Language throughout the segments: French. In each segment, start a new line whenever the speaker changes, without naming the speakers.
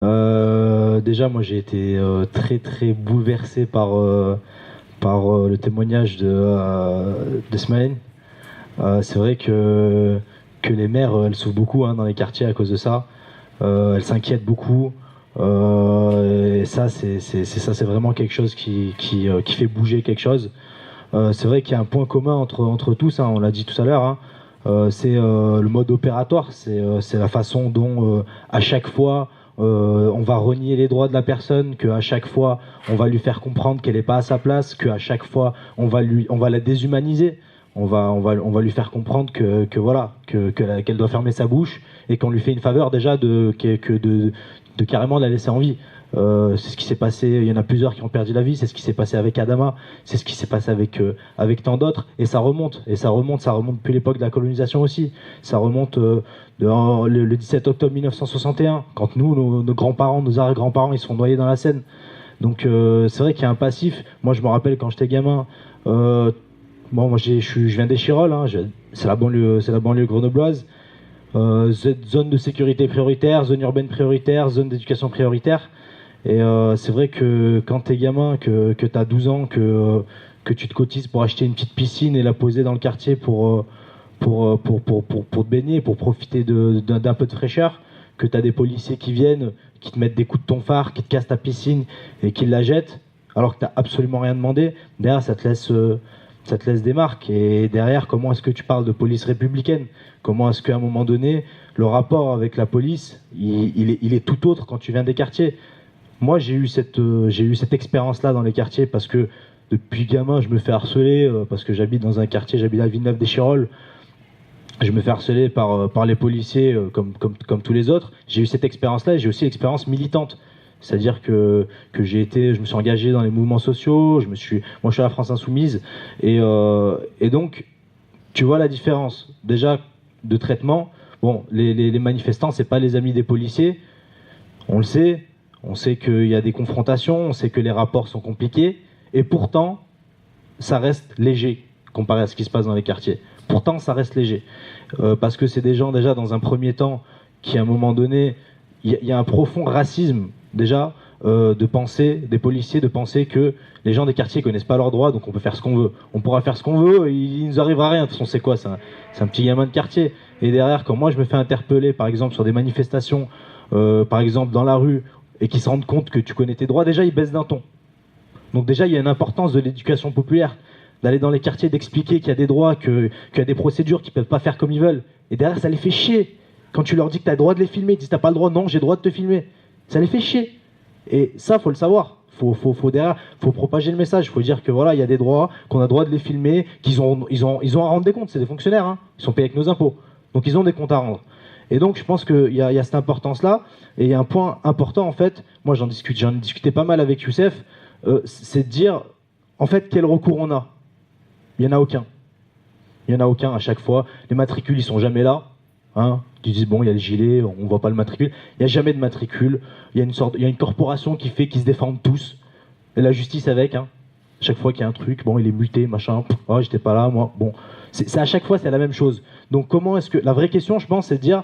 Déjà, moi, j'ai été très très bouleversé par le témoignage de Smaïn. C'est vrai que les mères, elles souffrent beaucoup dans les quartiers à cause de ça. Elles s'inquiètent beaucoup. Et ça, c'est vraiment quelque chose qui fait bouger quelque chose. C'est vrai qu'il y a un point commun entre tous, on l'a dit tout à l'heure. C'est le mode opératoire, c'est la façon dont à chaque fois on va renier les droits de la personne, qu'à chaque fois on va lui faire comprendre qu'elle n'est pas à sa place, qu'à chaque fois on va la déshumaniser, on va lui faire comprendre qu'elle doit fermer sa bouche et qu'on lui fait une faveur déjà de carrément la laisser en vie. C'est ce qui s'est passé, il y en a plusieurs qui ont perdu la vie, c'est ce qui s'est passé avec Adama, c'est ce qui s'est passé avec tant d'autres, et ça remonte depuis l'époque de la colonisation aussi. Ça remonte le 17 octobre 1961, quand nous, nos grands-parents, nos arrière-grands-parents, ils se sont noyés dans la Seine. Donc c'est vrai qu'il y a un passif. Moi je me rappelle quand j'étais gamin, moi je viens d'Échirolles, c'est la banlieue grenobloise. Zone de sécurité prioritaire, zone urbaine prioritaire, zone d'éducation prioritaire. Et c'est vrai que quand t'es gamin, que tu as 12 ans, que tu te cotises pour acheter une petite piscine et la poser dans le quartier pour te baigner, pour profiter d'un peu de fraîcheur, que tu as des policiers qui viennent, qui te mettent des coups de ton phare, qui te cassent ta piscine et qui la jettent, alors que tu n'as absolument rien demandé, derrière ça te laisse des marques. Et derrière, comment est-ce que tu parles de police républicaine? Comment est-ce qu'à un moment donné, le rapport avec la police, il est tout autre quand tu viens des quartiers? Moi, j'ai eu cette expérience-là dans les quartiers parce que depuis gamin, je me fais harceler parce que j'habite dans un quartier, j'habite à Villeneuve-des-Chirolles. Je me fais harceler par les policiers comme tous les autres. J'ai eu cette expérience-là et j'ai aussi l'expérience militante. C'est-à-dire que je me suis engagé dans les mouvements sociaux, moi je suis à la France Insoumise, et donc tu vois la différence déjà de traitement. Bon, les manifestants, c'est pas les amis des policiers, on le sait. On sait qu'il y a des confrontations, on sait que les rapports sont compliqués, et pourtant, ça reste léger comparé à ce qui se passe dans les quartiers. Pourtant, ça reste léger. Parce que c'est des gens, déjà, dans un premier temps, qui, à un moment donné, il y a un profond racisme, déjà, de penser, des policiers, de penser que les gens des quartiers connaissent pas leurs droits, donc on peut faire ce qu'on veut. On pourra faire ce qu'on veut, il nous arrivera rien. De toute façon, c'est quoi? C'est un petit gamin de quartier. Et derrière, quand moi, je me fais interpeller, par exemple, sur des manifestations, par exemple, dans la rue, et qui se rendent compte que tu connais tes droits, déjà ils baissent d'un ton. Donc déjà il y a une importance de l'éducation populaire, d'aller dans les quartiers, d'expliquer qu'il y a des droits, qu'il y a des procédures qu'ils ne peuvent pas faire comme ils veulent. Et derrière ça les fait chier. Quand tu leur dis que tu as le droit de les filmer, ils disent t'as pas le droit, non j'ai le droit de te filmer. Ça les fait chier. Et ça faut le savoir. Faut propager le message. Il faut dire que voilà, il y a des droits, qu'on a le droit de les filmer, qu'ils ont à rendre des comptes. C'est des fonctionnaires, ils sont payés avec nos impôts. Donc ils ont des comptes à rendre. Et donc je pense qu'il y a cette importance-là. Et il y a un point important, en fait, moi j'en ai discuté pas mal avec Youssef, c'est de dire, en fait, quel recours on a. Il n'y en a aucun. Il n'y en a aucun à chaque fois. Les matricules, ils sont jamais là. Ils disent, bon, il y a le gilet, on ne voit pas le matricule. Il n'y a jamais de matricule. Il y a une corporation qui fait qu'ils se défendent tous. Et la justice avec, chaque fois qu'il y a un truc, bon, il est muté, machin, oh, j'étais pas là, moi, bon. À chaque fois, c'est la même chose. Donc comment est-ce que... La vraie question, je pense, c'est de dire,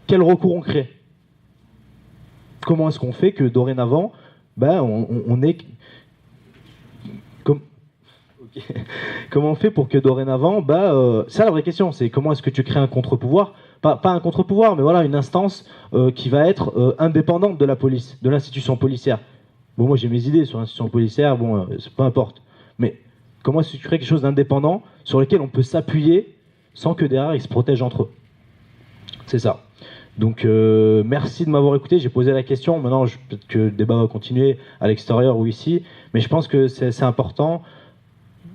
quel recours on crée? Comment est-ce qu'on fait que dorénavant, on est... Comment on fait pour que dorénavant, c'est la vraie question, c'est comment est-ce que tu crées un contre-pouvoir, pas un contre-pouvoir, mais voilà, une instance qui va être indépendante de la police, de l'institution policière. Bon, moi j'ai mes idées sur l'institution policière, bon, peu importe. Mais comment est-ce que tu crées quelque chose d'indépendant sur lequel on peut s'appuyer sans que derrière ils se protègent entre eux? C'est ça. Donc merci de m'avoir écouté, j'ai posé la question, maintenant peut-être que le débat va continuer à l'extérieur ou ici, mais je pense que c'est important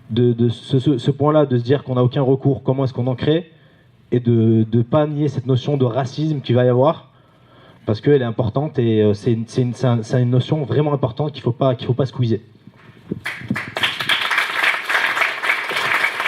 de ce point-là, de se dire qu'on n'a aucun recours, comment est-ce qu'on en crée, et de ne pas nier cette notion de racisme qu'il va y avoir, parce qu'elle est importante et c'est une notion vraiment importante qu'il ne faut pas squeezer.